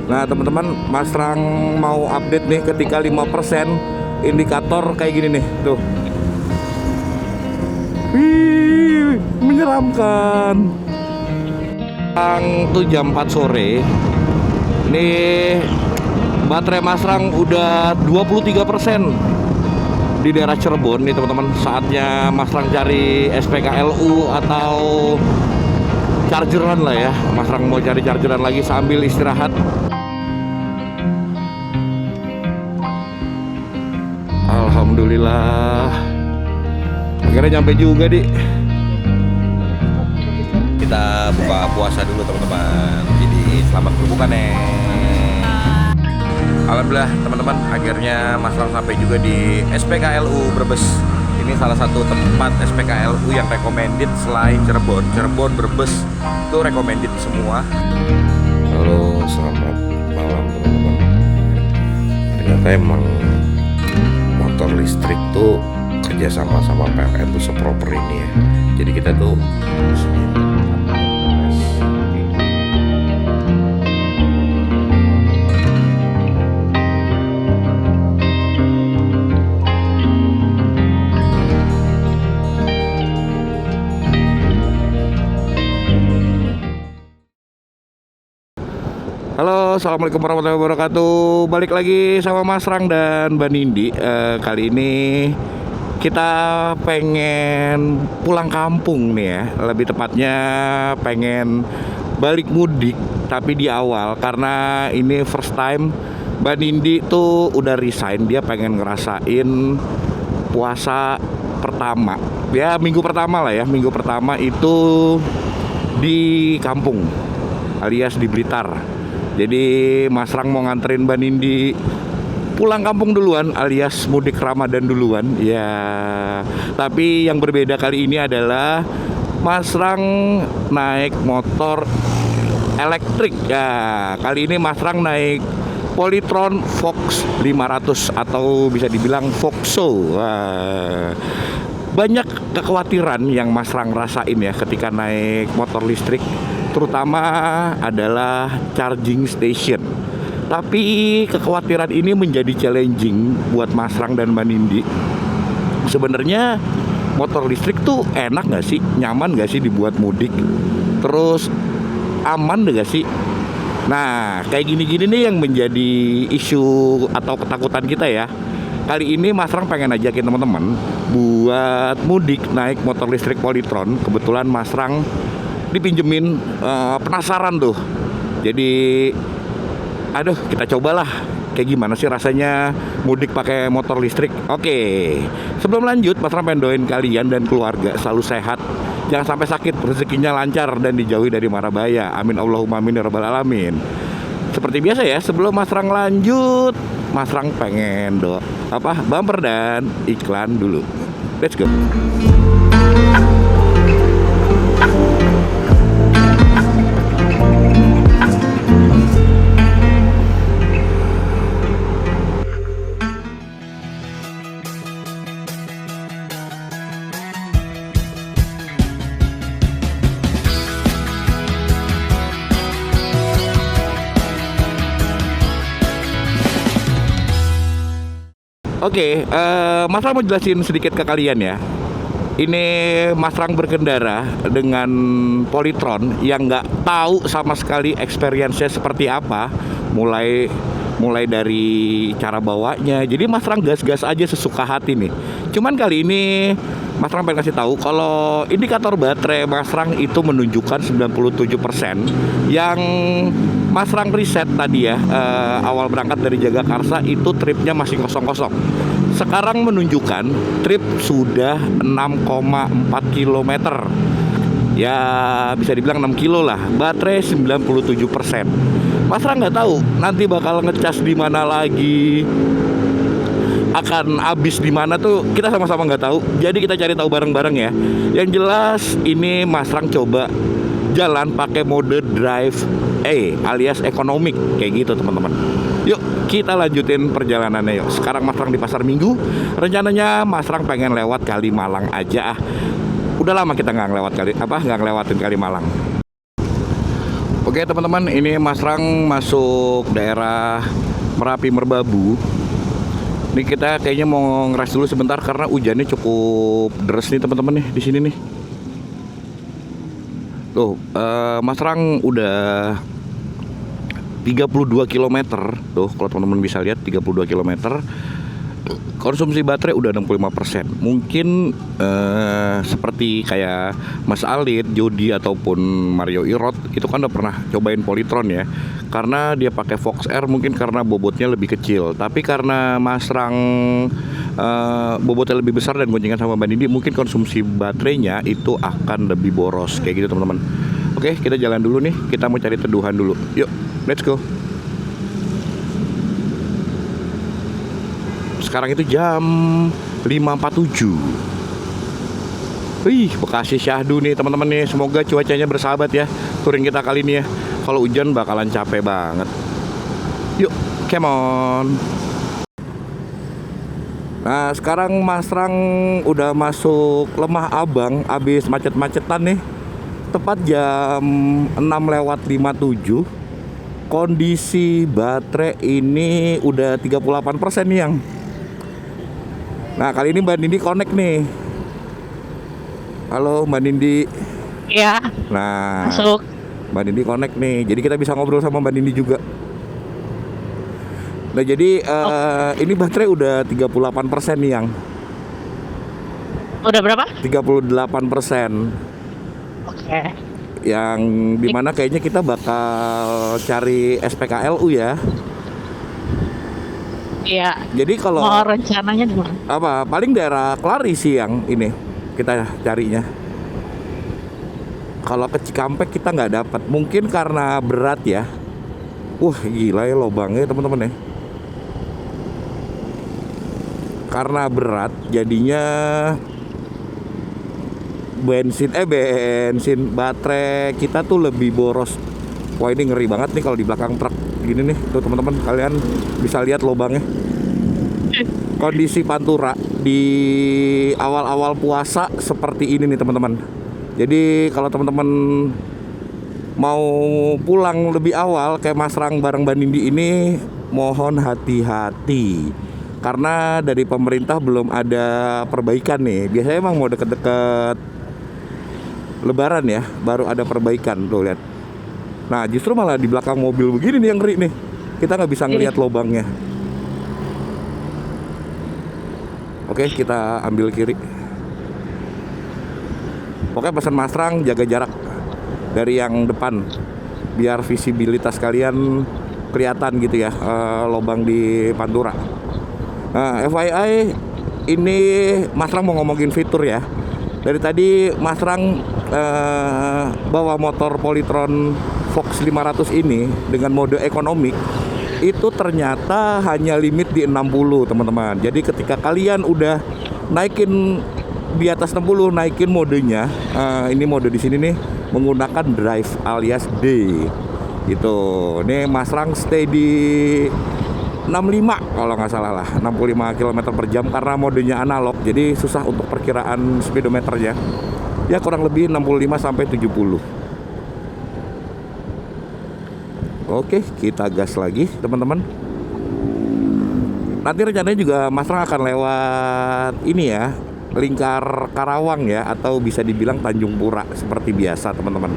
Nah teman-teman, Mas Rang mau update nih ketika 5% indikator kayak gini nih, tuh. Wih, menyeramkan. Tuh jam 4 sore. Nih baterai Mas Rang udah 23% di daerah Cirebon nih teman-teman. Saatnya Mas Rang cari SPKLU atau chargeran lah ya. Mas Rang mau cari chargeran lagi sambil istirahat. Alhamdulillah akhirnya nyampe juga, Di. Kita buka puasa dulu teman-teman. Jadi selamat berbuka nih. Alhamdulillah teman-teman, akhirnya Mas Rang sampai juga di SPKLU Brebes. Ini salah satu tempat SPKLU yang recommended selain Cirebon. Cirebon, Brebes itu recommended semua. Halo, selamat malam teman-teman. Ternyata emang motor listrik tuh kerjasama sama PLN tuh seproper ini ya. Jadi kita tuh Halo, assalamualaikum warahmatullahi wabarakatuh. Balik lagi sama Mas Rang dan Mbak Nindi. Kali ini kita pengen pulang kampung nih ya. Lebih tepatnya pengen balik mudik, tapi di awal karena ini first time Mbak Nindi tuh udah resign. Dia pengen ngerasain puasa pertama. Ya minggu pertama lah ya. Minggu pertama itu di kampung alias di Blitar. Jadi Mas Rang mau nganterin Mbak Nindi pulang kampung duluan alias mudik Ramadan duluan ya. Tapi yang berbeda kali ini adalah Mas Rang naik motor elektrik ya. Kali ini Mas Rang naik Polytron Fox 500 atau bisa dibilang Foxo. Banyak kekhawatiran yang Mas Rang rasain ya ketika naik motor listrik, terutama adalah charging station. Tapi kekhawatiran ini menjadi challenging buat Mas Rang dan Mbak Nindi. Sebenarnya motor listrik tuh enak gak sih? Nyaman gak sih dibuat mudik? Terus aman gak sih? Nah, kayak gini-gini nih yang menjadi isu atau ketakutan kita ya. Kali ini Mas Rang pengen ajakin teman-teman buat mudik naik motor listrik Polytron. Kebetulan Mas Rang dipinjemin, penasaran tuh. Jadi aduh, kita cobalah kayak gimana sih rasanya mudik pakai motor listrik. Oke, sebelum lanjut Mas Rang pengen doain kalian dan keluarga selalu sehat, jangan sampai sakit, rezekinya lancar dan dijauhi dari mara bahaya. Amin Allahumma amin ya rabbal alamin. Seperti biasa ya, sebelum Mas Rang lanjut, Mas Rang pengen bumper dan iklan dulu. Let's go. Oke, Mas Rang mau jelasin sedikit ke kalian ya. Ini Mas Rang berkendara dengan Polytron yang nggak tahu sama sekali experience-nya seperti apa, mulai dari cara bawanya. Jadi Mas Rang gas-gas aja sesuka hati nih. Cuman kali ini Mas Rang pengen kasih tahu kalau indikator baterai Mas Rang itu menunjukkan 97%. Yang Mas Rang riset tadi ya, awal berangkat dari Jagakarsa itu tripnya masih kosong-kosong. Sekarang menunjukkan trip sudah 6,4 km. Ya bisa dibilang 6 kilo lah. Baterai 97%. Mas Rang nggak tahu nanti bakal ngecas di mana lagi, akan habis di mana tuh kita sama-sama nggak tahu. Jadi kita cari tahu bareng-bareng ya. Yang jelas ini Mas Rang coba jalan pakai mode drive alias ekonomik kayak gitu teman-teman. Yuk kita lanjutin perjalanannya yuk. Sekarang Mas Rang di Pasar Minggu. Rencananya Mas Rang pengen lewat Kalimalang aja Udah lama kita nggak ngelewatin Kalimalang. Oke teman-teman, ini Mas Rang masuk daerah Merapi Merbabu. Ini kita kayaknya mau ngeres dulu sebentar karena hujannya cukup deras nih teman-teman nih di sini nih. Tuh, Mas Rang udah 32 km. Tuh, kalau teman-teman bisa lihat 32 km. Konsumsi baterai udah 65%. Mungkin seperti kayak Mas Alit, Jody ataupun Mario Irot itu kan udah pernah cobain Polytron ya. Karena dia pakai Fox R mungkin karena bobotnya lebih kecil. Tapi karena Mas Rang bobotnya lebih besar dan goncengan sama Mbak Nindi, mungkin konsumsi baterainya itu akan lebih boros kayak gitu teman-teman. Oke, kita jalan dulu nih. Kita mau cari teduhan dulu. Yuk, let's go. Sekarang itu jam 5.47. Wih, Bekasi Syahdu nih teman-teman nih. Semoga cuacanya bersahabat ya touring kita kali ini ya. Kalau hujan bakalan capek banget. Yuk, come on. Nah, sekarang Mas Rang udah masuk Lemah Abang, abis macet-macetan nih. Tepat jam 6:57. Kondisi baterai ini udah 38% nih yang. Nah, kali ini Mbak Nindi connect nih. Halo Mbak Nindi. Iya. Nah, Masuk. Mbak Nindi connect nih. Jadi kita bisa ngobrol sama Mbak Nindi juga. Nah, jadi ini baterai udah 38% nih yang. Udah berapa? 38%. Oke. Yang dimana kayaknya kita bakal cari SPKLU ya. Iya. Jadi kalau Mau rencananya di mana? apa paling daerah Kelari sih yang ini kita carinya. Kalau ke Cikampek kita nggak dapat, mungkin karena berat ya. Wah gila ya lobangnya teman-teman ya. Karena berat jadinya bensin baterai kita tuh lebih boros. Wah ini ngeri banget nih kalau di belakang truk gini nih. Tuh teman-teman kalian bisa lihat lobangnya. Kondisi Pantura di awal-awal puasa seperti ini nih teman-teman. Jadi kalau teman-teman mau pulang lebih awal kayak Mas Rang bareng Mbak Nindi ini, mohon hati-hati. Karena dari pemerintah belum ada perbaikan nih. Biasanya emang mau deket-deket Lebaran ya baru ada perbaikan. Tuh lihat. Nah justru malah di belakang mobil begini nih yang ngeri nih. Kita nggak bisa ngelihat lobangnya. Oke, kita ambil kiri. Oke, pesan Mas Rang jaga jarak dari yang depan biar visibilitas kalian kelihatan gitu ya, lobang di Pantura. Nah, FYI ini Mas Rang mau ngomongin fitur ya. Dari tadi Mas Rang bawa motor Polytron Fox 500 ini dengan mode ekonomi itu ternyata hanya limit di 60 teman-teman. Jadi ketika kalian udah naikin di atas 60, naikin modenya, ini mode di sini nih menggunakan drive alias D. Gitu. Ini Mas Rang stay di 65 kalau nggak salah lah, 65 km per jam karena modenya analog. Jadi susah untuk perkiraan speedometernya. Ya kurang lebih 65 sampai 70. Oke, kita gas lagi teman-teman. Nanti rencananya juga Mas Rang akan lewat ini ya, Lingkar Karawang ya, atau bisa dibilang Tanjung Pura seperti biasa teman-teman.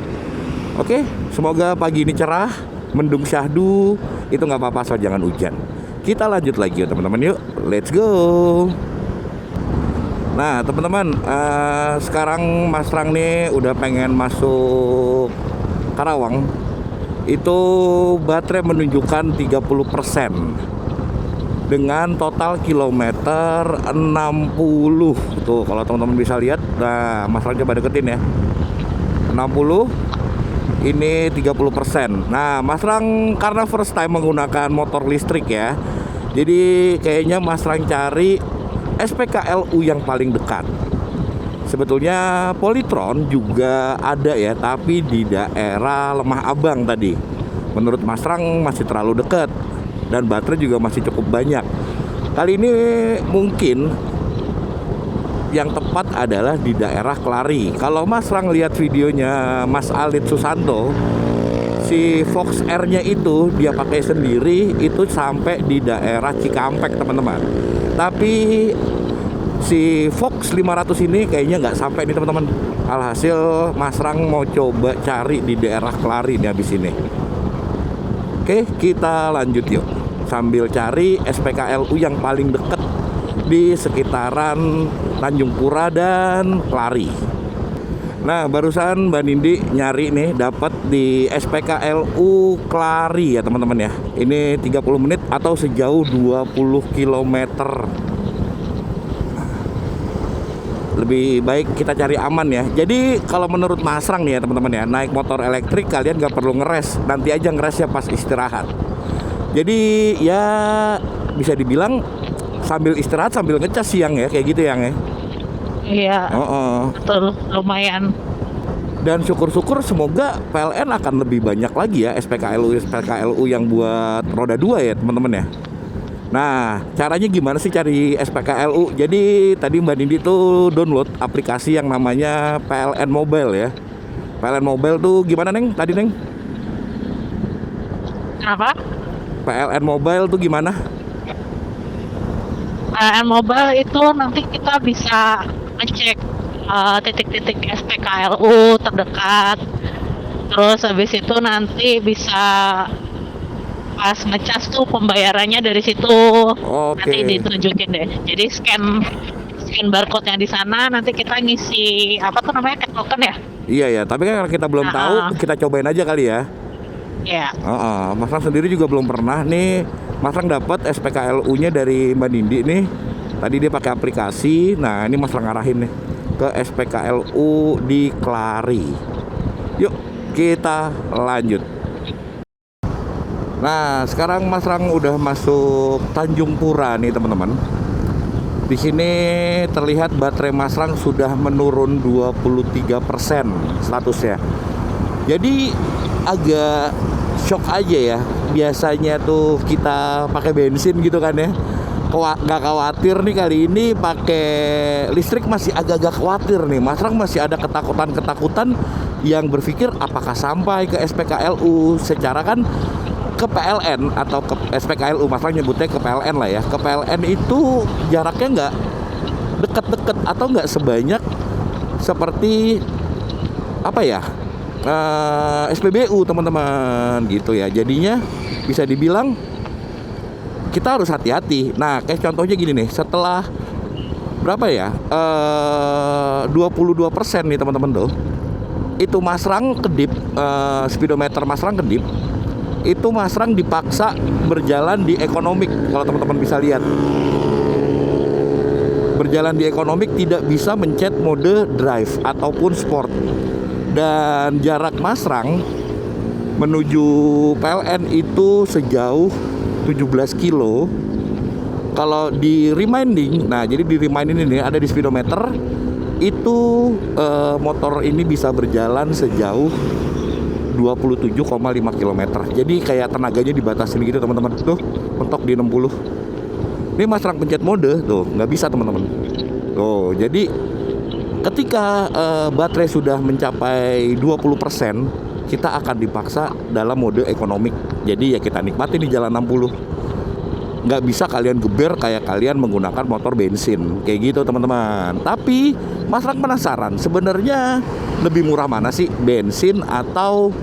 Oke, semoga pagi ini cerah, mendung syahdu, itu nggak apa-apa asal jangan hujan. Kita lanjut lagi ya teman-teman, yuk, let's go. Nah teman-teman, sekarang Mas Rang nih udah pengen masuk Karawang. Itu baterai menunjukkan 30% dengan total kilometer 60. Tuh kalau teman-teman bisa lihat. Nah Mas Rang coba deketin ya, 60 ini 30%. Nah Mas Rang karena first time menggunakan motor listrik ya, jadi kayaknya Mas Rang cari SPKLU yang paling dekat. Sebetulnya Polytron juga ada ya, tapi di daerah Lemah Abang tadi. Menurut Mas Rang masih terlalu dekat dan baterai juga masih cukup banyak. Kali ini mungkin yang tepat adalah di daerah Kelari. Kalau Mas Rang lihat videonya Mas Alit Susanto, si Fox R-nya itu dia pakai sendiri itu sampai di daerah Cikampek teman-teman. Tapi si Fox 500 ini kayaknya nggak sampai nih teman-teman. Alhasil Mas Rang mau coba cari di daerah Kelari nih habis ini. Oke, kita lanjut yuk. Sambil cari SPKLU yang paling deket di sekitaran Tanjung Pura dan Kelari. Nah, barusan Mbak Nindi nyari nih dapat di SPKLU Kelari ya teman-teman ya. Ini 30 menit atau sejauh 20 km. Lebih baik kita cari aman ya. Jadi kalau menurut Mas Rang nih ya teman-teman ya, naik motor elektrik kalian nggak perlu ngeres. Nanti aja ngeresnya pas istirahat. Jadi ya bisa dibilang sambil istirahat sambil ngecas siang ya, kayak gitu yang ya. Iya. Betul, lumayan. Dan syukur-syukur semoga PLN akan lebih banyak lagi ya SPKLU yang buat roda 2 ya teman-teman ya. Nah, caranya gimana sih cari SPKLU? Jadi tadi Mbak Nindi tuh download aplikasi yang namanya PLN Mobile ya. PLN Mobile tuh gimana Neng? Tadi Neng? Apa? PLN Mobile tuh gimana? Mobile itu nanti kita bisa ngecek titik-titik SPKLU terdekat. Terus habis itu nanti bisa pas ngecas tuh pembayarannya dari situ. Oke. Nanti ditunjukin deh. Jadi scan barcode-nya di sana, nanti kita ngisi apa tuh namanya, tag token ya? Iya ya, tapi kan karena kita belum tahu, kita cobain aja kali ya. Iya. Mas Rang sendiri juga belum pernah nih. Mas Rang dapat SPKLU-nya dari Mbak Nindi nih. Tadi dia pakai aplikasi. Nah, ini Mas Rang arahin nih ke SPKLU di Kelari. Yuk, kita lanjut. Nah, sekarang Mas Rang udah masuk Tanjung Pura nih, teman-teman. Di sini terlihat baterai Mas Rang sudah menurun 23% statusnya. Jadi agak shock aja ya. Biasanya tuh kita pakai bensin gitu kan ya. Nggak khawatir nih, kali ini pakai listrik masih agak-agak khawatir nih. Mas Rang masih ada ketakutan-ketakutan yang berpikir apakah sampai ke SPKLU. Secara kan ke PLN atau ke SPKLU, Mas Rang nyebutnya ke PLN lah ya. Ke PLN itu jaraknya nggak deket-deket atau nggak sebanyak seperti apa ya, SPBU teman-teman gitu ya. Jadinya bisa dibilang kita harus hati-hati. Nah, kayak contohnya gini nih, setelah berapa ya, 22% nih teman-teman tuh, itu Mas Rang kedip, speedometer Mas Rang kedip. Itu Mas Rang dipaksa berjalan di ekonomik. Kalau teman-teman bisa lihat, berjalan di ekonomik tidak bisa mencet mode drive ataupun sport. Dan jarak Mas Rang menuju PLN itu sejauh 17 kilo. Kalau di reminding, nah jadi di remind ini ada di speedometer itu, motor ini bisa berjalan sejauh 27,5 km. Jadi kayak tenaganya dibatasin gitu teman-teman. Tuh mentok di 60. Ini Mas Rang pencet mode tuh nggak bisa teman-teman. Tuh jadi ketika baterai sudah mencapai 20%, kita akan dipaksa dalam mode ekonomik. Jadi ya kita nikmati di jalan 60. Nggak bisa kalian geber kayak kalian menggunakan motor bensin kayak gitu teman-teman. Tapi Mas Rang penasaran, sebenarnya lebih murah mana sih, bensin atau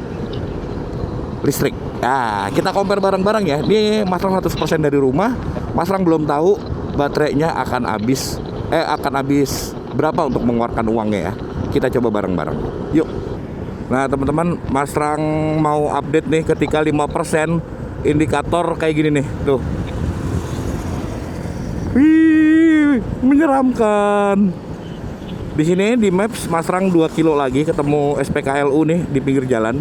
listrik? Nah, kita compare bareng-bareng ya. Ini Mas Rang 100% dari rumah. Mas Rang belum tahu baterainya akan habis berapa untuk mengeluarkan uangnya ya. Kita coba bareng-bareng. Yuk. Nah, teman-teman, Mas Rang mau update nih ketika 5%, indikator kayak gini nih. Tuh. Wih, menyeramkan. Di sini di Maps Mas Rang 2 kilo lagi ketemu SPKLU nih di pinggir jalan.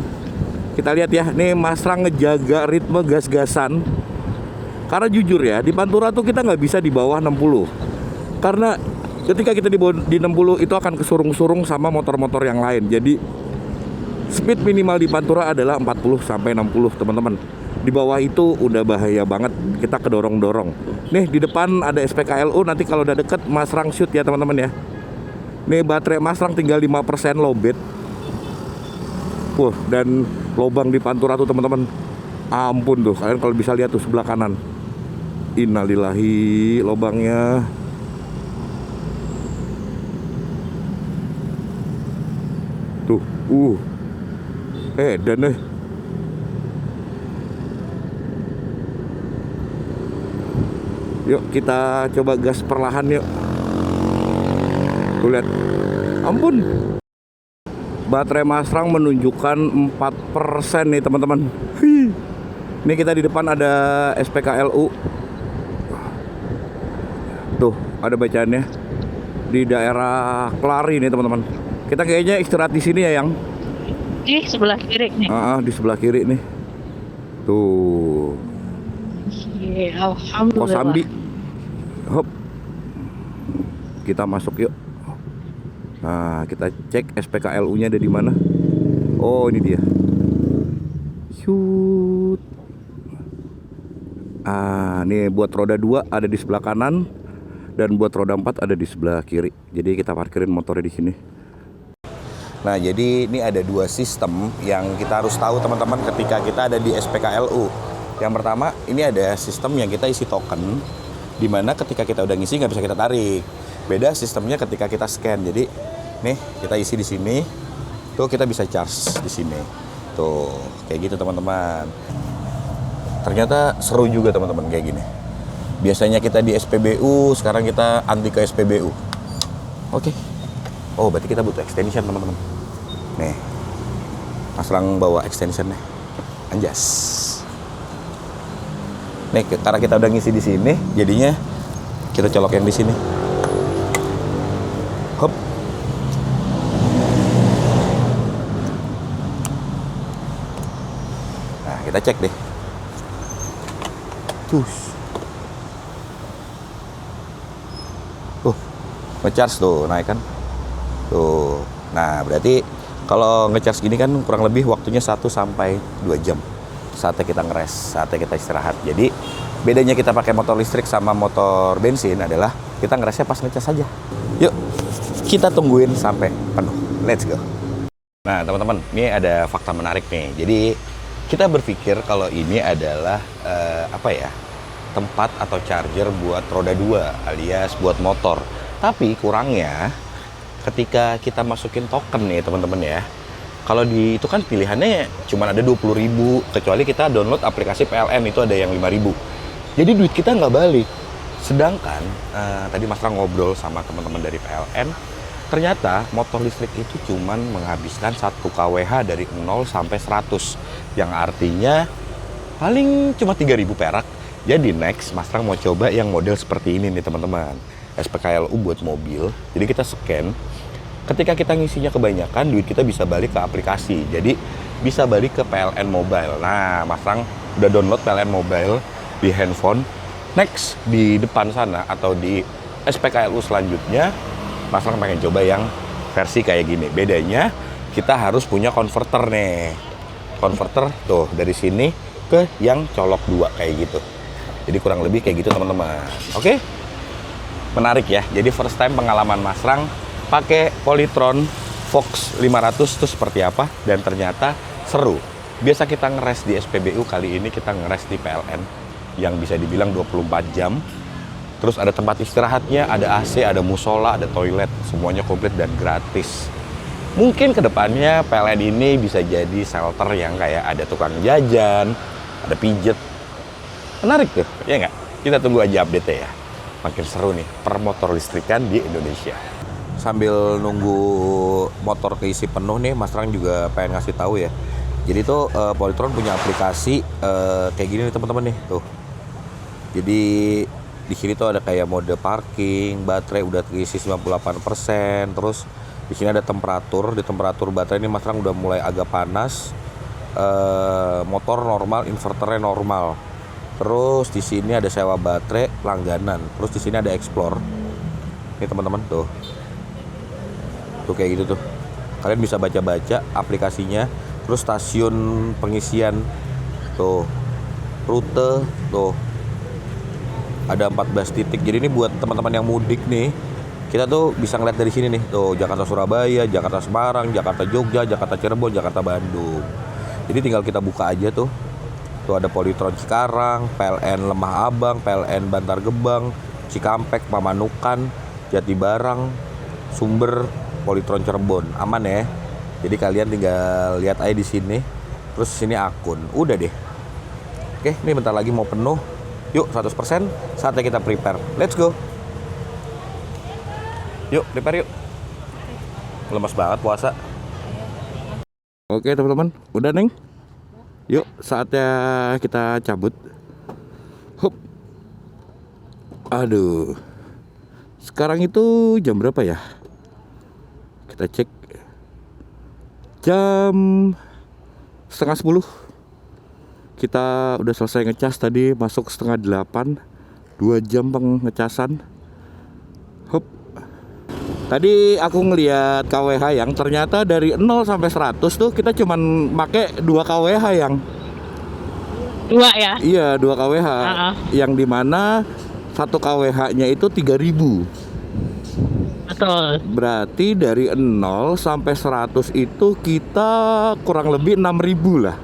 Kita lihat ya, nih Mas Rang ngejaga ritme gas-gasan. Karena jujur ya, di Pantura tuh kita nggak bisa di bawah 60. Karena ketika kita di 60 itu akan kesurung-surung sama motor-motor yang lain. Jadi speed minimal di Pantura adalah 40 sampai 60 teman-teman. Di bawah itu udah bahaya banget, kita kedorong-dorong. Nih di depan ada SPKLU, nanti kalau udah deket Mas Rang shoot ya teman-teman ya. Nih baterai Mas Rang tinggal 5% lowbat. Wah, dan lubang di Pantura tuh teman-teman. Ampun tuh, kalian kalau bisa lihat tuh sebelah kanan. Innalillahi, lubangnya. Tuh, dan yuk kita coba gas perlahan yuk. Tuh lihat, ampun. Baterai Mustang menunjukkan 4% nih teman-teman. Ini kita di depan ada SPKLU. Tuh, ada bacaannya. Di daerah Kelari nih teman-teman. Kita kayaknya istirahat di sini ya, Yang. Di sebelah kiri nih. Di sebelah kiri nih. Tuh. Alhamdulillah. Kosambi. Hop. Kita masuk yuk. Nah, kita cek SPKLU-nya ada di mana. Oh, ini dia. Shoot. Nih buat roda 2 ada di sebelah kanan dan buat roda 4 ada di sebelah kiri. Jadi kita parkirin motornya di sini. Nah, jadi ini ada 2 sistem yang kita harus tahu teman-teman ketika kita ada di SPKLU. Yang pertama, ini ada sistem yang kita isi token, di mana ketika kita udah ngisi nggak bisa kita tarik. Beda sistemnya ketika kita scan. Jadi nih kita isi di sini, tuh kita bisa charge di sini. Tuh kayak gitu teman-teman. Ternyata seru juga teman-teman kayak gini. Biasanya kita di SPBU, sekarang kita anti ke SPBU. Oke. Oh, berarti kita butuh extension teman-teman. Nih, Mas Rang bawa extensionnya. Anjas. Nih, karena kita udah ngisi di sini, jadinya kita colok yang di sini. Hop. Nah, kita cek deh. Tuh, nge-charge tuh, naik kan? Tuh. Nah, berarti kalau nge-charge gini kan kurang lebih waktunya 1 sampai 2 jam. Saatnya kita ngeres, saatnya kita istirahat. Jadi, bedanya kita pakai motor listrik sama motor bensin adalah kita ngeresnya pas nge-charge aja. Yuk, kita tungguin sampai penuh. Let's go. Nah, teman-teman, ini ada fakta menarik nih. Jadi, kita berpikir kalau ini adalah tempat atau charger buat roda 2 alias buat motor. Tapi kurangnya ketika kita masukin token nih teman-teman ya. Kalau di itu kan pilihannya cuma ada 20.000, kecuali kita download aplikasi PLN itu ada yang 5.000. Jadi duit kita nggak balik. Sedangkan tadi Mas Rang ngobrol sama teman-teman dari PLN, ternyata motor listrik itu cuman menghabiskan 1 kWh dari 0 sampai 100, yang artinya paling cuma 3.000 perak. Jadi next Mas Rang mau coba yang model seperti ini nih teman-teman, SPKLU buat mobil. Jadi kita scan, ketika kita ngisinya kebanyakan duit kita bisa balik ke aplikasi, jadi bisa balik ke PLN Mobile. Nah, Mas Rang udah download PLN Mobile di handphone. Next di depan sana atau di SPKLU selanjutnya Mas Rang pengen coba yang versi kayak gini. Bedanya kita harus punya konverter nih. Konverter tuh dari sini ke yang colok 2 kayak gitu. Jadi kurang lebih kayak gitu teman-teman. Oke? Menarik ya. Jadi first time pengalaman Mas Rang pakai Polytron Fox 500 itu seperti apa, dan ternyata seru. Biasa kita ngeres di SPBU, kali ini kita ngeres di PLN yang bisa dibilang 24 jam. Terus ada tempat istirahatnya, ada AC, ada musola, ada toilet, semuanya komplit dan gratis. Mungkin kedepannya PLN ini bisa jadi shelter yang kayak ada tukang jajan, ada pijet. Menarik tuh, ya nggak? Kita tunggu aja update-nya ya. Makin seru nih, permotor listrikan di Indonesia. Sambil nunggu motor keisi penuh nih, Mas Rang juga pengen ngasih tahu ya. Jadi tuh Polytron punya aplikasi kayak gini nih teman-teman nih, tuh. Jadi di sini tuh ada kayak mode parking, baterai udah terisi 98%, terus di sini ada temperatur. Di temperatur baterai ini Mas Rang udah mulai agak panas. Motor normal, inverternya normal. Terus di sini ada sewa baterai langganan. Terus di sini ada explore. Ini teman-teman tuh. Tuh kayak gitu tuh. Kalian bisa baca-baca aplikasinya. Terus stasiun pengisian tuh. Rute tuh. Ada 14 titik. Jadi ini buat teman-teman yang mudik nih, Kita tuh bisa ngeliat dari sini nih, tuh Jakarta Surabaya, Jakarta Semarang, Jakarta Jogja, Jakarta Cirebon, Jakarta Bandung. Jadi tinggal kita buka aja tuh. Tuh ada Polytron Cikarang, PLN Lemah Abang, PLN Bantar Gebang, Cikampek, Pamanukan, Jatibarang, Sumber, Polytron Cirebon. Aman ya. Jadi kalian tinggal lihat aja di sini. Terus sini akun. Udah deh. Oke, ini bentar lagi mau penuh. Yuk 100%, saatnya kita prepare. Let's go. Yuk, prepare yuk. Lemas banget puasa. Oke teman-teman, udah Neng? Yuk, saatnya kita cabut. Hup. Aduh. Sekarang itu jam berapa ya? Kita cek. Jam 9:30. Kita udah selesai ngecas tadi, masuk 7:30. 2 jam pengecasan. Hup. Tadi aku ngeliat KWH yang ternyata dari 0 sampai 100 tuh kita cuman make 2 KWH yang. 2 ya? Iya, 2 KWH. Yang dimana 1 KWH-nya itu 3.000. Betul. Berarti dari 0 sampai 100 itu kita kurang lebih 6.000 lah.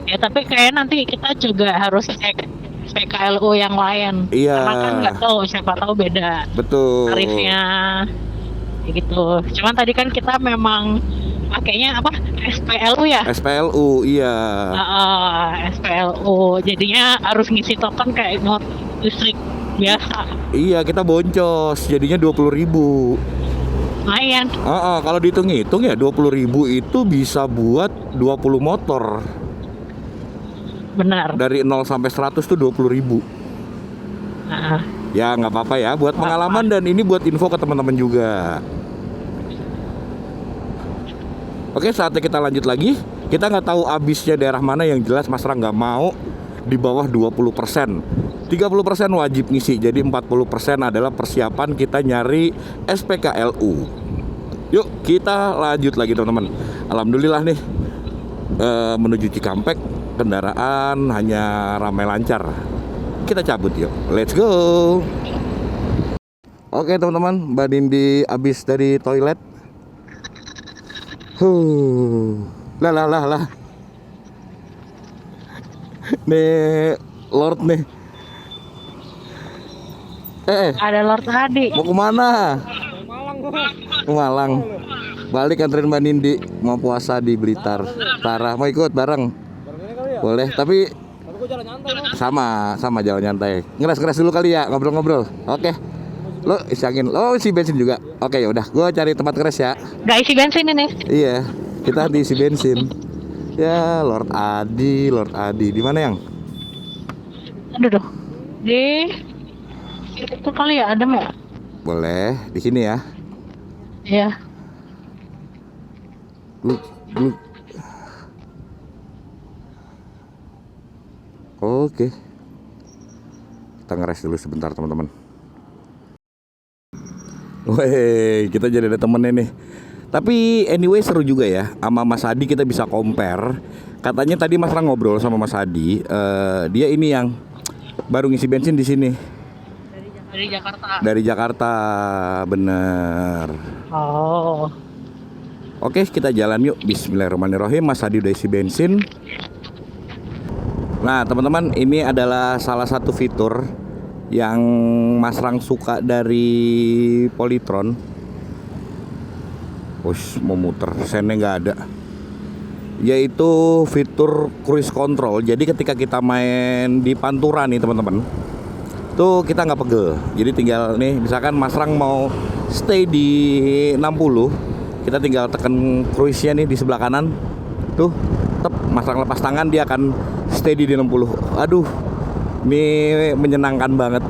Ya tapi kayak nanti kita juga harus cek PKLU yang lain. Iya. Karena kan nggak tahu, siapa tahu beda Betul. tarifnya. Kayak gitu. Cuman tadi kan kita memang pakainya apa? SPLU ya? SPLU, iya. SPLU. Jadinya harus ngisi token kayak not listrik biasa. Iya, kita boncos. Jadinya 20.000. Lumayan. Kalau dihitung-hitung ya 20.000 itu bisa buat 20 motor. Benar. Dari 0 sampai 100 tuh 20.000. Ya nggak apa-apa ya, buat pengalaman dan ini buat info ke teman-teman juga. Oke, saatnya kita lanjut lagi. Kita nggak tahu habisnya daerah mana, yang jelas Mas Rang nggak mau di bawah 20%. 30% wajib ngisi, jadi 40% adalah persiapan kita nyari SPKLU. Yuk kita lanjut lagi teman-teman. Alhamdulillah nih menuju Cikampek kendaraan hanya ramai lancar. Kita cabut yuk, let's go. Oke teman-teman, Mbak Nindi habis dari toilet. Lah. Nih Lord nih. Ada Lord Adi. Mau kemana? Ke Malang. Balik anterin Mbak Nindi, mau puasa di Blitar. Tara mau ikut bareng? Boleh, tapi sama jalan nyantai. Ngeres dulu kali ya, ngobrol-ngobrol. Oke. Lo isi angin. Lo isi bensin juga. Oke, ya udah. Gua cari tempat ngeres ya. Gak isi bensin ini. Iya, kita diisi bensin. Ya, Lord Adi. Di mana yang? Aduh. Di itu kali ya, adem ya? Boleh, di sini ya. Iya. Gluk. Oke. Kita ngeres dulu sebentar teman-teman. Weh, kita jadi ada temennya nih. Tapi anyway seru juga ya. Sama Mas Adi kita bisa compare. Katanya tadi Mas Rang ngobrol sama Mas Adi, dia ini yang baru ngisi bensin di sini. Dari Jakarta. Dari Jakarta, bener. Oh. Oke, kita jalan yuk. Bismillahirrahmanirrahim. Mas Adi udah isi bensin. Nah, teman-teman, ini adalah salah satu fitur yang Mas Rang suka dari Polytron. Wush, mau muter, sennya nggak ada. Yaitu fitur cruise control. Jadi ketika kita main di Pantura nih teman-teman, tuh kita nggak pegel. Jadi tinggal nih, misalkan Mas Rang mau stay di 60, kita tinggal tekan cruise-nya nih di sebelah kanan. Tuh, tep, Mas Rang lepas tangan, dia akan steady di 60. Aduh, ini menyenangkan banget.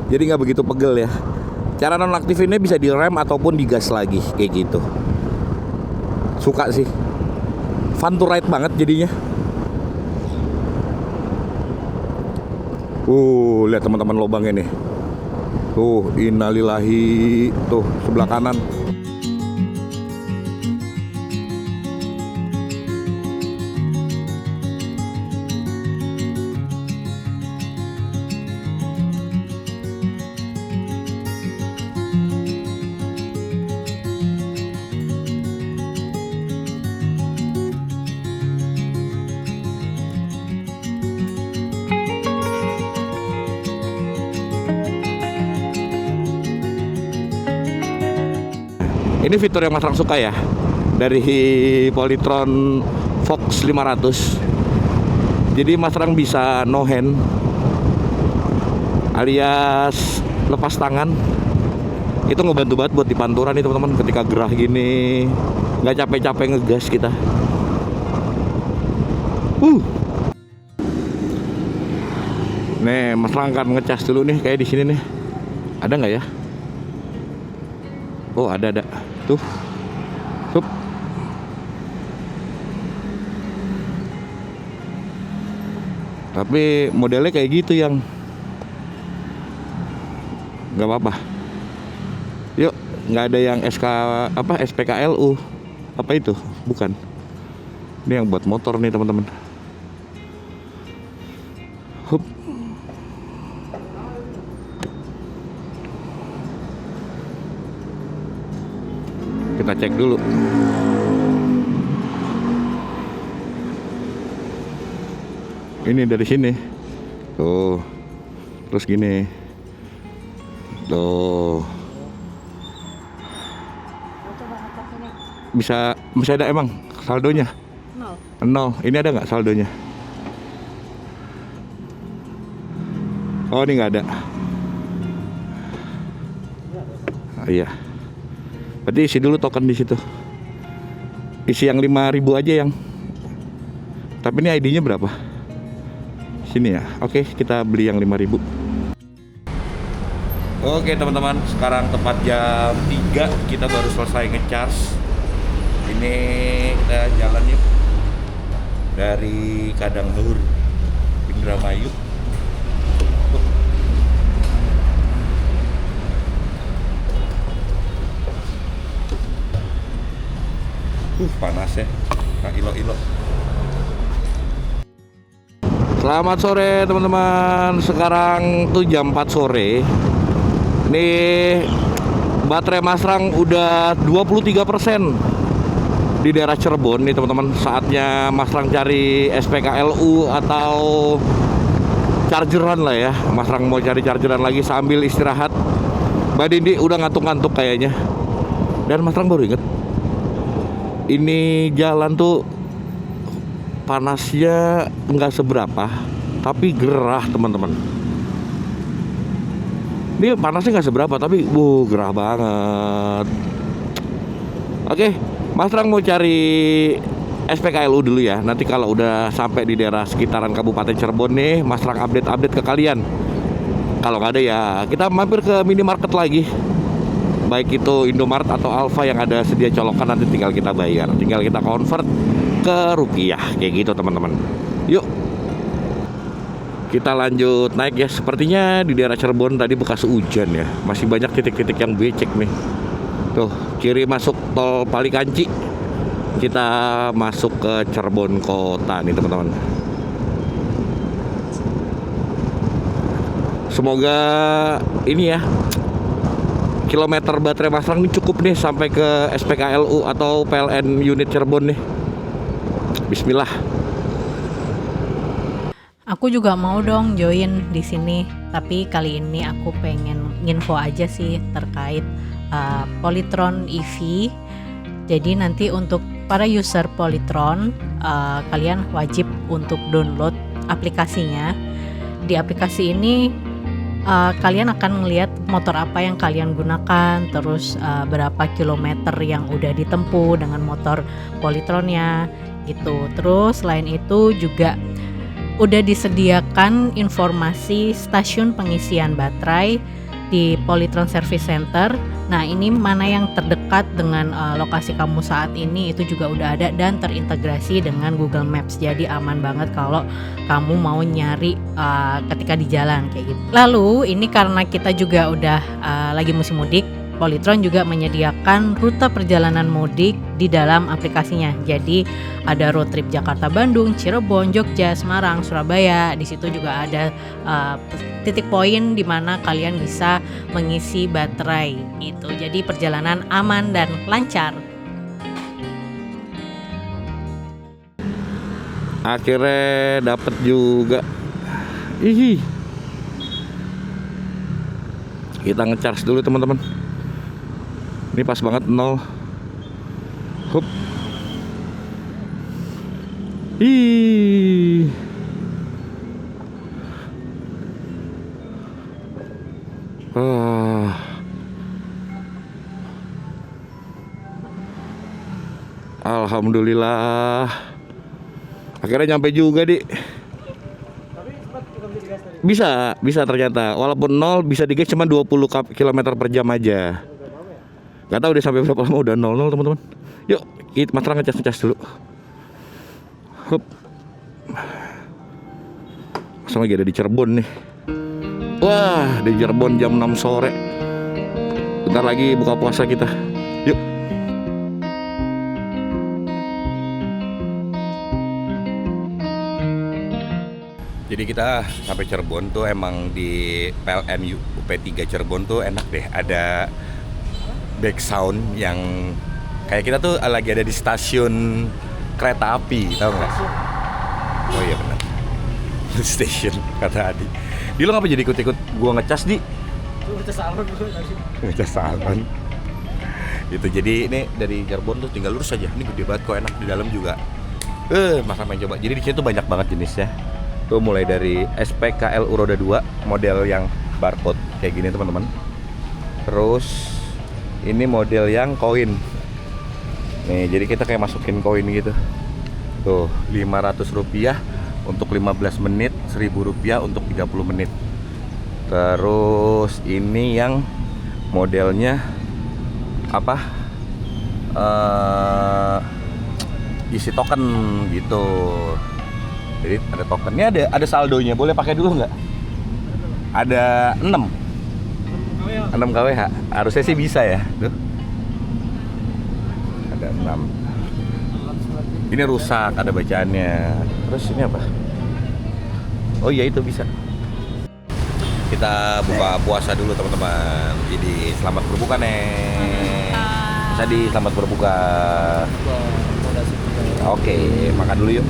Jadi nggak begitu pegel ya. Cara nonaktifinnya bisa direm ataupun digas lagi kayak gitu. Suka sih. Fun to ride banget jadinya. Lihat teman-teman lubangnya nih. Tuh, innalillahi. Tuh, sebelah kanan. Ini fitur yang Mas Rang suka ya, dari Polytron Fox 500. Jadi Mas Rang bisa no hand, alias lepas tangan. Itu ngebantu banget buat di panturan nih teman-teman, ketika gerah gini nggak capek-capek ngegas kita. Nih Mas Rang akan ngecas dulu nih, kayak di sini nih. Ada nggak ya? Oh ada. Tuh. Sup. Tapi modelnya kayak gitu yang nggak apa-apa. Yuk, nggak ada yang SPKLU apa itu? Bukan. Ini yang buat motor nih teman-teman. Hup. Kita cek dulu. Ini dari sini. Tuh. Terus gini. Tuh. Bisa ada emang saldonya? Nol. Ini ada nggak saldonya? Oh, ini nggak ada. Iya. Berarti isi dulu token di situ. Isi yang 5.000 aja yang. Tapi ini ID-nya berapa? Sini ya. Oke, kita beli yang 5.000. Oke teman-teman, sekarang tepat jam 3 kita baru selesai ngecharge. Ini kita jalan yuk dari Kadanghur, Indramayu. Panas ya, ilo-ilo. Selamat sore teman-teman. Sekarang tuh jam 4 sore. Nih baterai Mas Rang udah 23% di daerah Cirebon nih teman-teman. Saatnya Mas Rang cari SPKLU atau chargeran lah ya. Mas Rang mau cari chargeran lagi sambil istirahat. Mbak Dindi udah ngantuk-ngantuk kayaknya. Dan Mas Rang baru inget, ini jalan tuh panasnya nggak seberapa, tapi gerah teman-teman. Ini panasnya nggak seberapa, tapi gerah banget. Oke, Mas Rang mau cari SPKLU dulu ya. Nanti kalau udah sampai di daerah sekitaran Kabupaten Cirebon nih, Mas Rang update ke kalian. Kalau nggak ada ya kita mampir ke minimarket lagi. Baik itu Indomaret atau Alfa yang ada sedia colokan, nanti tinggal kita bayar, tinggal kita convert ke rupiah kayak gitu teman-teman. Yuk kita lanjut naik ya. Sepertinya di daerah Cirebon tadi bekas hujan ya, masih banyak titik-titik yang becek nih. Tuh kiri masuk tol Palikanci, kita masuk ke Cirebon kota nih teman-teman. Semoga ini ya, kilometer baterai Mas Rang ini cukup nih sampai ke SPKLU atau PLN unit Cirebon nih. Bismillah. Aku juga mau dong join di sini, tapi kali ini aku pengen info aja sih terkait Polytron EV. Jadi nanti untuk para user Polytron, kalian wajib untuk download aplikasinya. Di aplikasi ini kalian akan melihat motor apa yang kalian gunakan, terus berapa kilometer yang udah ditempuh dengan motor Polytronnya gitu. Terus selain itu juga udah disediakan informasi stasiun pengisian baterai di Polytron Service Center. Nah ini mana yang terdekat dengan lokasi kamu saat ini, itu juga udah ada dan terintegrasi dengan Google Maps. Jadi aman banget kalau kamu mau nyari ketika di jalan kayak gitu. Lalu ini karena kita juga udah lagi musim mudik, Polytron juga menyediakan rute perjalanan mudik di dalam aplikasinya. Jadi ada road trip Jakarta-Bandung, Cirebon, Jogja, Semarang, Surabaya. Di situ juga ada titik poin di mana kalian bisa mengisi baterai itu. Jadi perjalanan aman dan lancar. Akhirnya dapet juga. Ih. Kita ngecharge dulu teman-teman. Ini pas banget 0. Hup. Ih. Alhamdulillah. Akhirnya nyampe juga, Dik. Bisa ternyata. Walaupun 0 bisa digas cuma 20 km per jam aja. Gak tahu udah sampai berapa lama, udah 00 teman-teman. Yuk, Mas Rang ngecas dulu. Hup. Sama lagi ada di Cirebon nih. Wah, di Cirebon jam 6 sore. Bentar lagi buka puasa kita. Yuk. Jadi kita sampai Cirebon tuh emang di PLN UP3 Cirebon tuh enak deh. Ada back sound yang kayak kita tuh lagi ada di stasiun kereta api, tau nggak? Oh iya benar. Station kata Adi. Di lo ngapa jadi ikut-ikut gua ngecas, Di? Ngecas salon. Gitu. Jadi ini dari Cirebon tuh tinggal lurus aja. Ini gede banget kok, enak di dalam juga. Mas main coba. Jadi di sini tuh banyak banget jenisnya. Tuh mulai dari SPKLU roda 2 model yang barcode kayak gini teman-teman. Terus ini model yang koin. Nih, jadi kita kayak masukin koin gitu. Tuh, Rp500 untuk 15 menit, Rp1.000 untuk 30 menit. Terus ini yang modelnya apa? Isi token gitu. Jadi ada tokennya, ada saldonya. Boleh pakai dulu nggak? Ada 6 kWh. Harusnya sih bisa ya. Tuh. Ada 6. Ini rusak, ada bacaannya. Terus ini apa? Oh iya, itu bisa. Kita buka puasa dulu teman-teman. Jadi selamat berbuka nih. Tadi selamat berbuka. Oke, makan dulu yuk.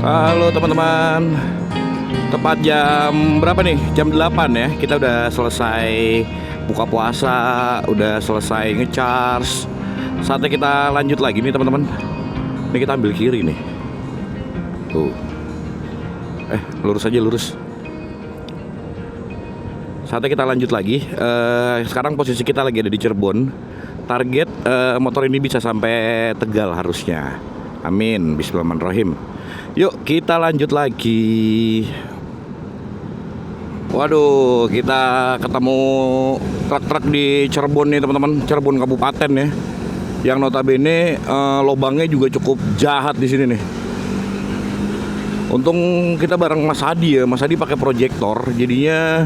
Halo teman-teman. Tepat jam berapa nih? Jam 8 ya. Kita udah selesai buka puasa, udah selesai ngecharge. Saatnya kita lanjut lagi nih teman-teman. Ini kita ambil kiri nih. Tuh. Lurus aja, lurus. Saatnya kita lanjut lagi. Sekarang posisi kita lagi ada di Cirebon. Target motor ini bisa sampai Tegal harusnya. Amin. Bismillahirrahmanirrahim. Yuk kita lanjut lagi. Waduh, kita ketemu truk-truk di Cirebon nih teman-teman. Cirebon Kabupaten ya. Yang notabene lobangnya juga cukup jahat di sini nih. Untung kita bareng Mas Adi ya. Mas Adi pakai proyektor, jadinya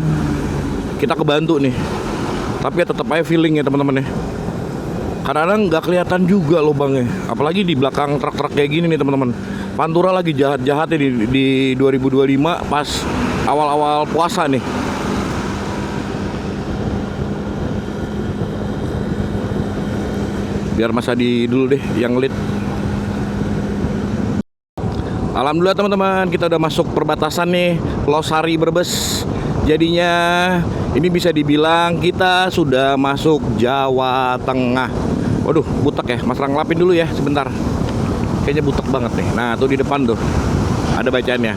kita kebantu nih. Tapi ya tetap aja feeling ya teman-teman ya. Kadang-kadang nggak kelihatan juga lubangnya, apalagi di belakang truk-truk kayak gini nih teman-teman. Pantura lagi jahat-jahatnya di 2025 pas awal-awal puasa nih. Biar Mas Adi dulu deh yang lead. Alhamdulillah teman-teman, kita udah masuk perbatasan nih, Losari Brebes. Jadinya ini bisa dibilang kita sudah masuk Jawa Tengah. Waduh, butek ya. Mas Rang lapin dulu ya sebentar. Kayaknya butek banget nih. Nah, tuh di depan tuh ada bacaannya.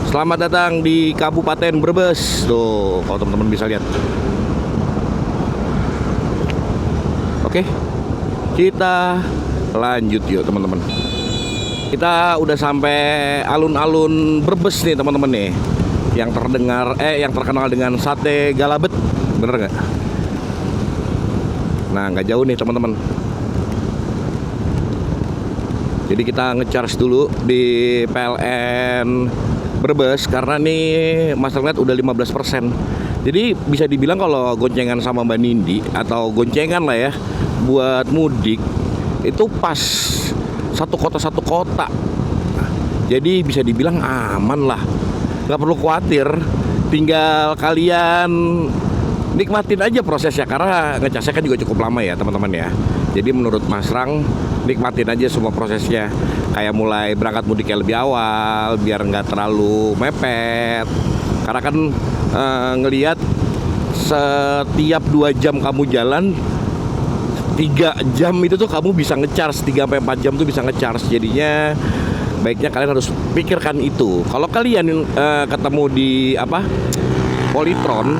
Selamat datang di Kabupaten Brebes. Tuh, kalau teman-teman bisa lihat. Oke. Kita lanjut yuk teman-teman. Kita udah sampai alun-alun Brebes nih teman-teman nih. Yang terkenal dengan sate galabet. Bener nggak? Nah, nggak jauh nih teman-teman. Jadi kita ngecharge dulu di PLN Brebes karena nih Mas lihat udah 15%. Jadi bisa dibilang kalau goncengan sama Mbak Nindi atau goncengan lah ya buat mudik itu pas satu kota. Jadi bisa dibilang aman lah. nggak perlu khawatir, tinggal kalian nikmatin aja prosesnya, karena ngecasnya kan juga cukup lama ya teman-teman ya. Jadi menurut Mas Rang, nikmatin aja semua prosesnya, kayak mulai berangkat mudiknya lebih awal biar nggak terlalu mepet, karena kan ngelihat setiap 2 jam kamu jalan, 3 jam itu tuh kamu bisa ngecharge, 3-4 jam tuh bisa ngecharge. Jadinya baiknya kalian harus pikirkan itu. Kalau kalian ketemu di Polytron,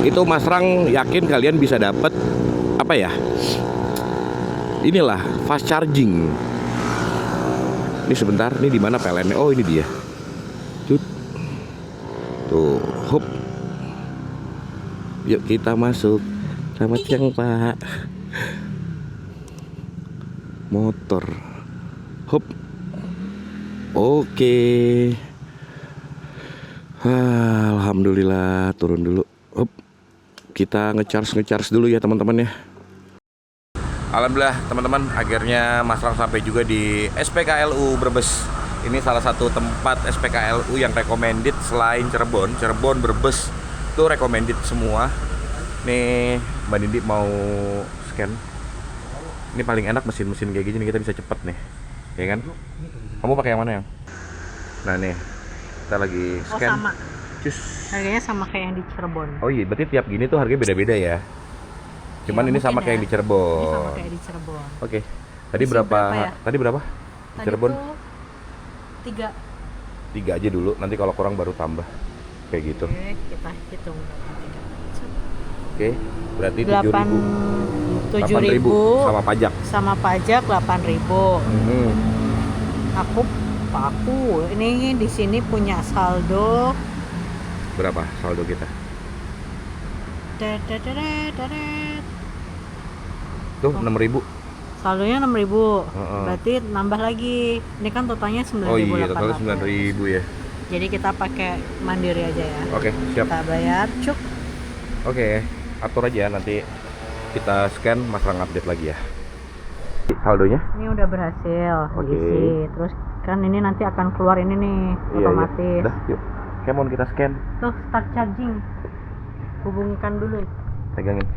itu Mas Rang yakin kalian bisa dapat inilah fast charging. Ini sebentar, ini di mana PLN-nya? Oh, ini dia. Tuh, hop. Yuk kita masuk. Selamat siang, Pak. Motor. Hop. Oke. Alhamdulillah, turun dulu. Hop. Kita ngecharge dulu ya teman-teman ya. Alhamdulillah teman-teman, akhirnya Mas Rang sampai juga di SPKLU Brebes. Ini salah satu tempat SPKLU yang recommended selain Cirebon. Cirebon, Brebes itu recommended semua. Nih Mbak Nindi mau scan. Ini paling enak mesin-mesin kayak gini, kita bisa cepet nih, ya kan? Kamu pakai yang mana yang? Nah nih, kita lagi scan. Oh sama. Cus. Harganya sama kayak yang di Cirebon. Oh iya, berarti tiap gini tuh harganya beda-beda ya? Cuman Ya, ini sama mungkin kayak ya. di Cirebon. Ini sama kayak di Cirebon. Oke. Tadi Mesin berapa? berapa ya? Tadi berapa? Di Cirebon? tuh 3. 3 aja dulu. Nanti kalau kurang baru tambah. Kayak gitu. Oke, kita hitung. Oke. Berarti 7.000 sama pajak. sama pajak 8.000. Aku ini di sini punya saldo Berapa saldo kita? Tuh 6.000. Saldonya 6.000. Heeh. Berarti nambah lagi. Ini kan totalnya 9.800. Oh iya, totalnya 9.000 ya. Jadi kita pakai mandiri aja ya. Oke, siap. Kita bayar cuk. Oke, atur aja nanti kita scan, Mas Rang update lagi ya. Saldonya? Ini udah berhasil Oke. diisi. Terus kan ini nanti akan keluar ini nih otomatis. Udah, yuk. Kemon kita scan. Tuh start charging. Hubungkan dulu. Pegangin.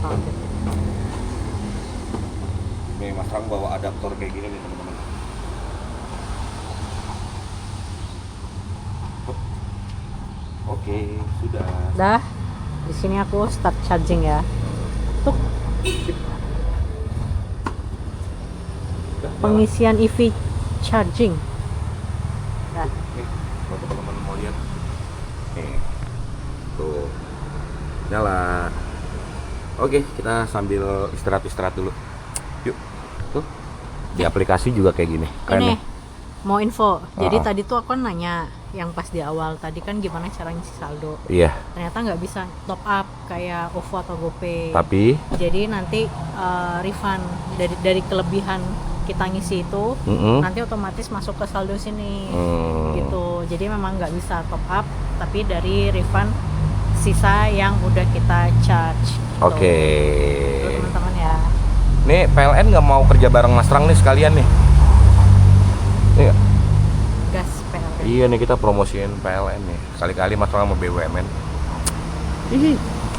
Oke. Nih Mas Rang bawa adaptor kayak gini nih teman-teman. Oke, sudah. Dah. Di sini aku start charging ya. Tuh pengisian EV charging. Dah. Nih, kalau teman-teman mau lihat. Nih. Tuh. Nyala. Oke, kita sambil istirahat dulu. Yuk. Tuh. Di aplikasi juga kayak gini. Ini ya? mau info. Jadi Ah. tadi tuh aku nanya yang pas di awal tadi kan gimana cara ngisi saldo. Iya, Ternyata nggak bisa top up kayak OVO atau GoPay. tapi Jadi nanti refund dari kelebihan kita ngisi itu nanti otomatis masuk ke saldo sini gitu. Jadi memang nggak bisa top up, tapi dari refund sisa yang udah kita charge gitu. Oke. Tuh, teman-teman ya. Nih PLN nggak mau kerja bareng Mas Rang nih sekalian nih. Iya. Gas PLN. Iya nih kita promosiin PLN nih. Kali-kali Mas Rang sama BUMN.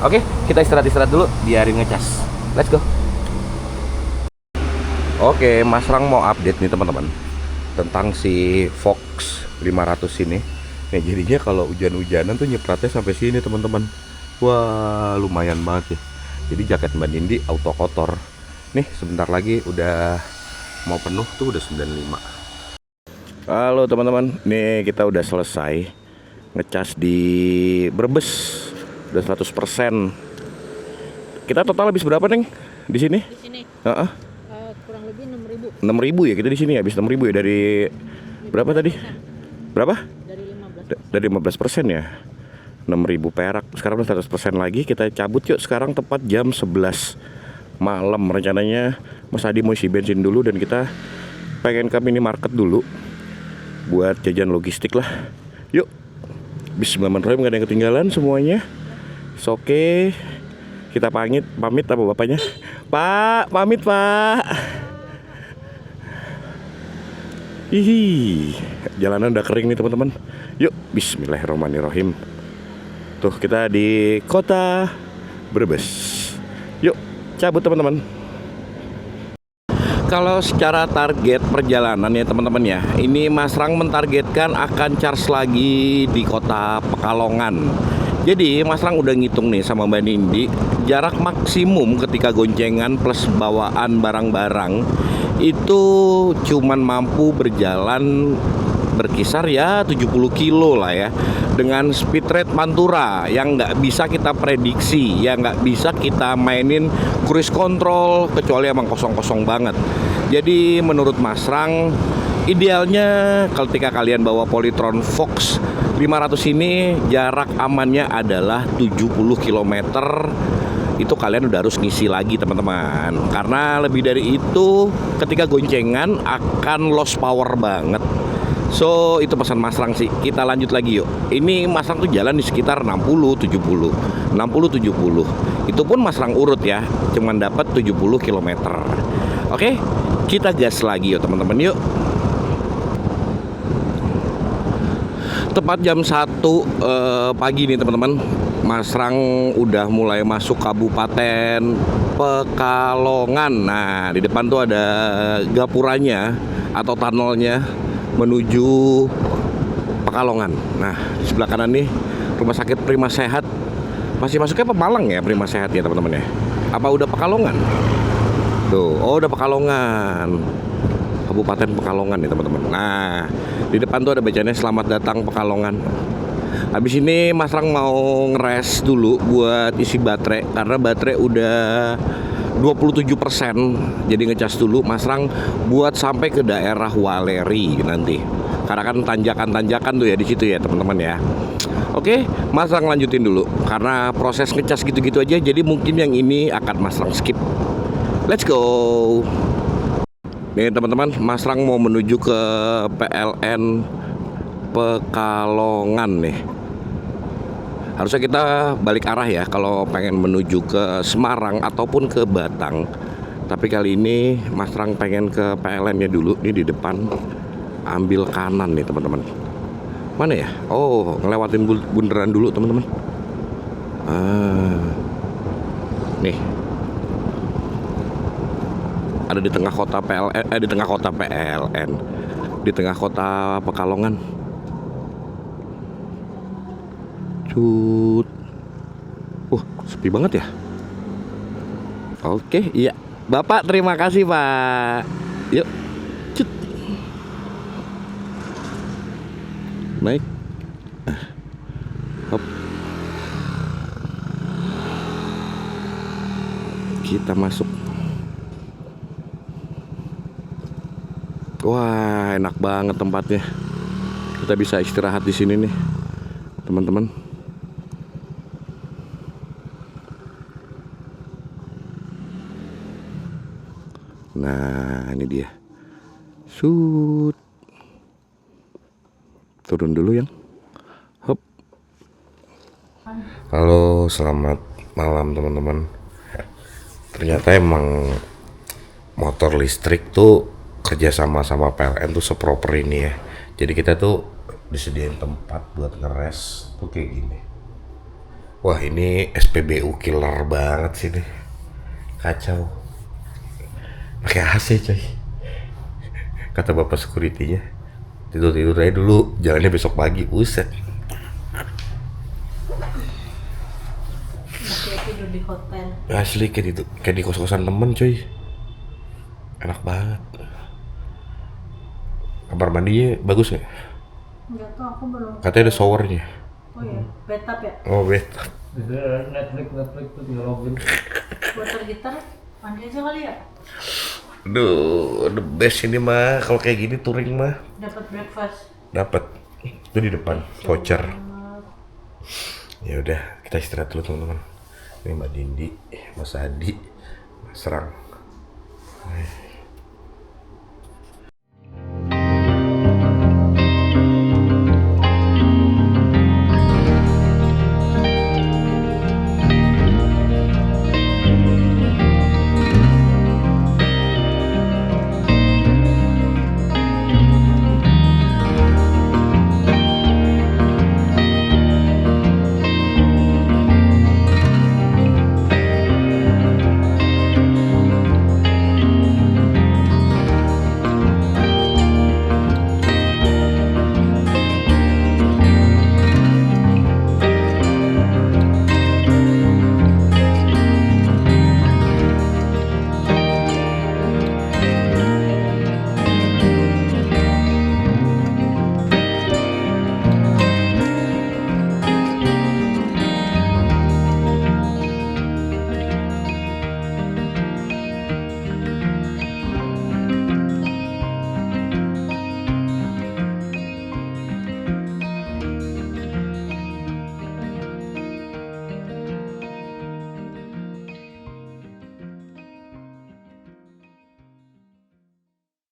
Oke, kita istirahat dulu, biarin ngecas. Let's go. Oke, Mas Rang mau update nih teman-teman tentang si Fox 500 ini. Nih jadinya kalau hujan-hujanan tuh nyepratnya sampai sini teman-teman. Wah, lumayan banget ya. Jadi jaket Mbak Nindi auto kotor. Nih sebentar lagi udah mau penuh tuh, udah 95. Halo teman-teman, nih kita udah selesai ngecas di Brebes, udah 100%. Kita total habis berapa Neng di sini? Di sini kurang lebih 6.000 6.000 ya kita di sini, habis 6.000 ya dari berapa tadi? Berapa? dari 15. Dari 15% ya. 6.000 perak. Sekarang udah 100% lagi. Kita cabut yuk sekarang tepat jam 11 malam. Rencananya Mas Adi mau isi bensin dulu dan kita pengen ke minimarket dulu buat jajan logistik lah. Yuk. Bismillahirrahmanirrahim, gak ada yang ketinggalan semuanya. Oke. Kita pamit apa bapaknya? Pak, pamit Pak. Hihi, jalanan udah kering nih teman-teman. Yuk, bismillahirrahmanirrahim. Tuh, kita di kota Brebes. Yuk, cabut teman-teman. Kalau secara target perjalanan ya teman-teman ya, ini Mas Rang mentargetkan akan charge lagi di kota Pekalongan. Jadi Mas Rang udah ngitung nih sama Mbak Nindi, jarak maksimum ketika goncengan plus bawaan barang-barang itu cuman mampu berjalan berkisar ya 70 kilo lah ya, dengan speed rate Pantura yang nggak bisa kita prediksi, yang nggak bisa kita mainin cruise control kecuali emang kosong-kosong banget. Jadi menurut Mas Rang idealnya ketika kalian bawa Polytron Fox 500 ini jarak amannya adalah 70 km. Itu kalian udah harus ngisi lagi teman-teman, karena lebih dari itu ketika goncengan akan lost power banget. So itu pesan Mas Rang sih. Kita lanjut lagi yuk. Ini Mas Rang tuh jalan di sekitar 60-70 60-70. Itu pun Mas Rang urut ya, cuman dapat 70 km. Oke, kita gas lagi yuk teman-teman yuk. Tepat jam 1 pagi nih teman-teman, Mas Rang udah mulai masuk Kabupaten Pekalongan. Nah, di depan tuh ada gapuranya atau tunnelnya menuju Pekalongan. Nah, di sebelah kanan nih Rumah Sakit Prima Sehat. Masih masuknya Pemalang ya Prima Sehat ya teman-teman ya. Apa udah Pekalongan? Tuh, oh udah Pekalongan. Kabupaten Pekalongan nih teman-teman. Nah, di depan tuh ada bacanya selamat datang Pekalongan. Habis ini Mas Rang mau ngeres dulu buat isi baterai karena baterai udah 27%. Jadi ngecas dulu Mas Rang buat sampai ke daerah Waleri nanti. Karena kan tanjakan-tanjakan tuh ya di situ ya teman-teman ya. Oke, Mas Rang lanjutin dulu karena proses ngecas gitu-gitu aja. Jadi mungkin yang ini akan Mas Rang skip. Let's go. Nih teman-teman, Mas Rang mau menuju ke PLN Pekalongan nih. Harusnya kita balik arah ya kalau pengen menuju ke Semarang ataupun ke Batang. Tapi kali ini Mas Rang pengen ke PLN-nya dulu. Ini di depan, ambil kanan nih teman-teman. Mana ya? Oh, ngelewatin bundaran dulu teman-teman. Nih. Ada di tengah kota PLN, di tengah kota PLN, di tengah kota Pekalongan. Cut. Sepi banget ya. Oke, iya. Bapak terima kasih Pak. Yuk. Cut. Naik. Hop. Kita masuk. Wah, enak banget tempatnya. Kita bisa istirahat di sini nih, teman-teman. Nah, ini dia. Shoot. Turun dulu yang. Hop. Halo, selamat malam teman-teman. Ternyata emang motor listrik tuh kerja sama PLN tuh seproper ini ya. Jadi kita tuh disediain tempat buat ngeres tuh kayak gini. Wah, ini SPBU killer banget sih nih. Kacau. Pakai AC coy. Kata bapak security-nya, tidur aja dulu, jalannya besok pagi. Buset. Masih tidur di hotel. Asli kayak di kos-kosan temen coy. Enak banget. Kamar mandinya bagus nggak? Enggak tahu, aku belum. Katanya ada showernya. Oh ya, bathtub ya. Oh bathtub. Netflix tuh tinggal login. Water gitar mandi aja kali ya. Aduh, the best ini mah kalau kayak gini touring mah. Dapat breakfast. Dapat. Itu di depan voucher. Ya udah, kita istirahat dulu teman-teman. Ini Mbak Dindi, Mas Adi, Mas Rang.